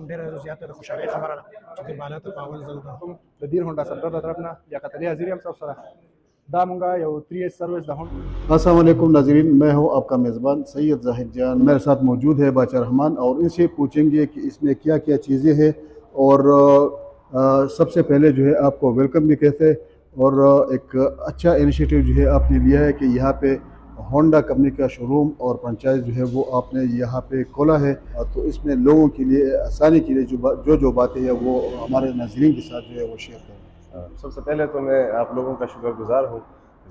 ډېره زیاته د خوشحالۍ خبره ده چې د بالا ته په اول ځل ده د دیر هونډا سنټر د طرف نه یا قطري حاضري هم تاسو سره دا مونږه یو 3 سروس ده. السلام علیکم ناظرین، میں ہوں آپ کا میزبان سید زاہد جان. میرے ساتھ موجود ہے باچا رحمان اور ان سے پوچھیں گے کہ اس میں کیا کیا چیزیں ہیں اور سب سے پہلے جو ہے آپ کو ویلکم بھی کہتے ہیں اور ایک اچھا انیشیٹو جو ہے آپ نے لیا ہے کہ یہاں پہ ہونڈا کمپنی کا شو روم اور فرنچائز جو ہے وہ آپ نے یہاں پہ کھولا ہے. تو اس میں لوگوں کے لیے آسانی کے لیے جو باتیں ہیں وہ ہمارے ناظرین کے ساتھ جو ہے وہ شیئر کریں. سب سے پہلے تو میں آپ لوگوں کا شکر گزار ہوں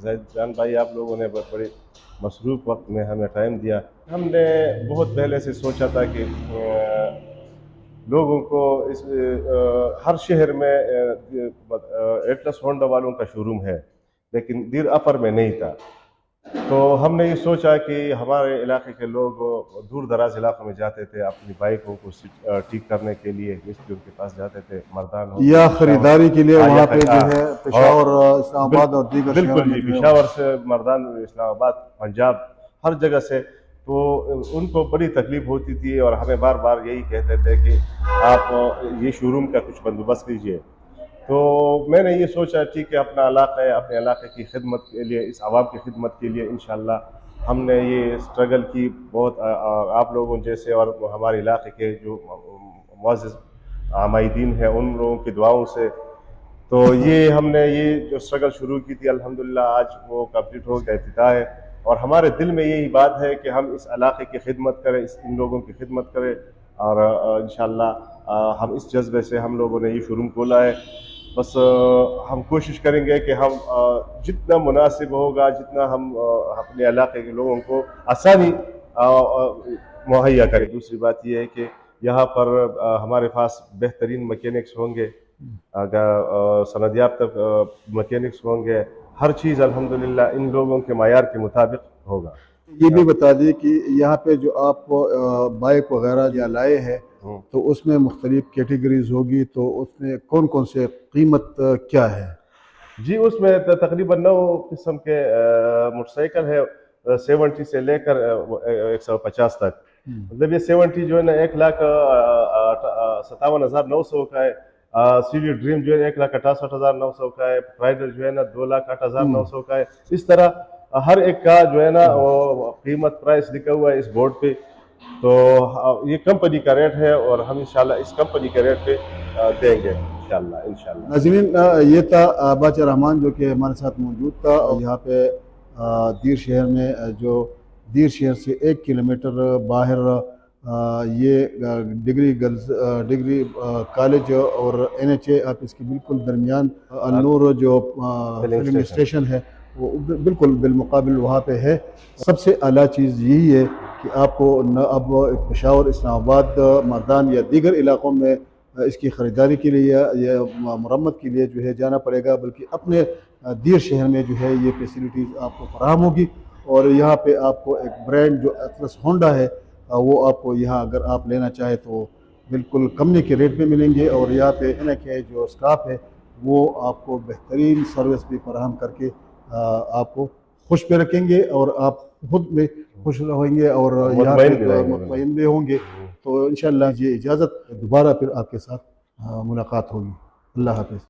زاہد جان بھائی، آپ لوگوں نے بہت بڑی مصروف وقت میں ہمیں ٹائم دیا. ہم نے بہت پہلے سے سوچا تھا کہ لوگوں کو اس ہر شہر میں ایٹلس ہونڈا والوں کا شو روم ہے لیکن دیر اپر میں نہیں تھا. تو ہم نے یہ سوچا کہ ہمارے علاقے کے لوگ دور دراز علاقوں میں جاتے تھے اپنی بائکوں کو ٹھیک کرنے کے لیے، مستریوں کے پاس جاتے تھے، مردان ہو یا خریداری کے لیے وہاں پہ جو ہے پشاور، اسلام آباد اور دیگر بالکل جی، پشاور سے مردان، اسلام آباد، پنجاب، ہر جگہ سے. تو ان کو بڑی تکلیف ہوتی تھی اور ہمیں بار بار یہی کہتے تھے کہ آپ یہ شو روم کا کچھ بندوبست کیجیے. تو میں نے یہ سوچا ٹھیک ہے، اپنا علاقہ ہے، اپنے علاقے کی خدمت کے لیے، اس عوام کی خدمت کے لیے انشاءاللہ ہم نے یہ اسٹرگل کی. بہت آپ لوگوں جیسے اور ہمارے علاقے کے جو معزز عامدین ہیں ان لوگوں کی دعاؤں سے تو یہ ہم نے یہ جو اسٹرگل شروع کی تھی الحمدللہ آج وہ کمپلیٹ ہو گیا، افتتاح ہے. اور ہمارے دل میں یہی بات ہے کہ ہم اس علاقے کی خدمت کریں، ان لوگوں کی خدمت کریں اور انشاءاللہ ہم اس جذبے سے ہم لوگوں نے یہ شو روم کھولا ہے. بس ہم کوشش کریں گے کہ ہم جتنا مناسب ہوگا، جتنا ہم اپنے علاقے کے لوگوں کو آسانی مہیا کریں. دوسری بات یہ ہے کہ یہاں پر ہمارے پاس بہترین مکینکس ہوں گے، سند یافتہ مکینکس ہوں گے. ہر چیز الحمدللہ ان لوگوں کے معیار کے مطابق ہوگا. یہ بھی بتا دیے کہ یہاں پہ جو آپ بائک وغیرہ یا لائے ہیں تو اس میں مختلف کیٹیگریز ہوگی، تو اس میں کون کون سے قیمت کیا ہے؟ جی اس میں تقریباً 9 قسم کے موٹر سائیکل ہے، 70 سے لے کر 150 تک. مطلب یہ 70 جو ہے نا 1,57,900 کا ہے، سی ڈی ڈریم جو ہے 1,68,900 کا ہے، رائڈر جو ہے نا 2,08,900 کا ہے. اس طرح ہر ایک کا جو ہے نا وہ قیمت پرائس لکھا ہوا ہے اس بورڈ پہ. تو یہ کمپنی کا ریٹ ہے اور ہم انشاءاللہ اس کمپنی کے ریٹ پہ دیں گے انشاءاللہ. ناظرین، یہ تھا باچا رحمان جو کہ ہمارے ساتھ موجود تھا. یہاں پہ دیر شہر میں جو دیر شہر سے 1 کلومیٹر باہر یہ ڈگری کالج اور NHA آفس کے بالکل درمیان النور جو فلنگ اسٹیشن ہے وہ بالکل بالمقابل وہاں پہ ہے. سب سے اعلیٰ چیز یہی ہے کہ آپ کو نہ اب پشاور، اسلام آباد، مردان یا دیگر علاقوں میں اس کی خریداری کے لیے یا مرمت کے لیے جو ہے جانا پڑے گا، بلکہ اپنے دیر شہر میں جو ہے یہ فیسلٹیز آپ کو فراہم ہوگی. اور یہاں پہ آپ کو ایک برانڈ جو ایٹلس ہونڈا ہے وہ آپ کو یہاں اگر آپ لینا چاہیں تو بالکل کمنے کے ریٹ پہ ملیں گے. اور یہاں پہ NHA جو اسٹاف ہے وہ آپ کو بہترین سروس بھی فراہم کر کے آپ کو خوش پہ رکھیں گے اور آپ خود بھی خوش ہوئیں گے اور یہاں پہ مطمئن بھی ہوں گے. تو انشاءاللہ یہ اجازت، دوبارہ پھر آپ کے ساتھ ملاقات ہوگی. اللہ حافظ.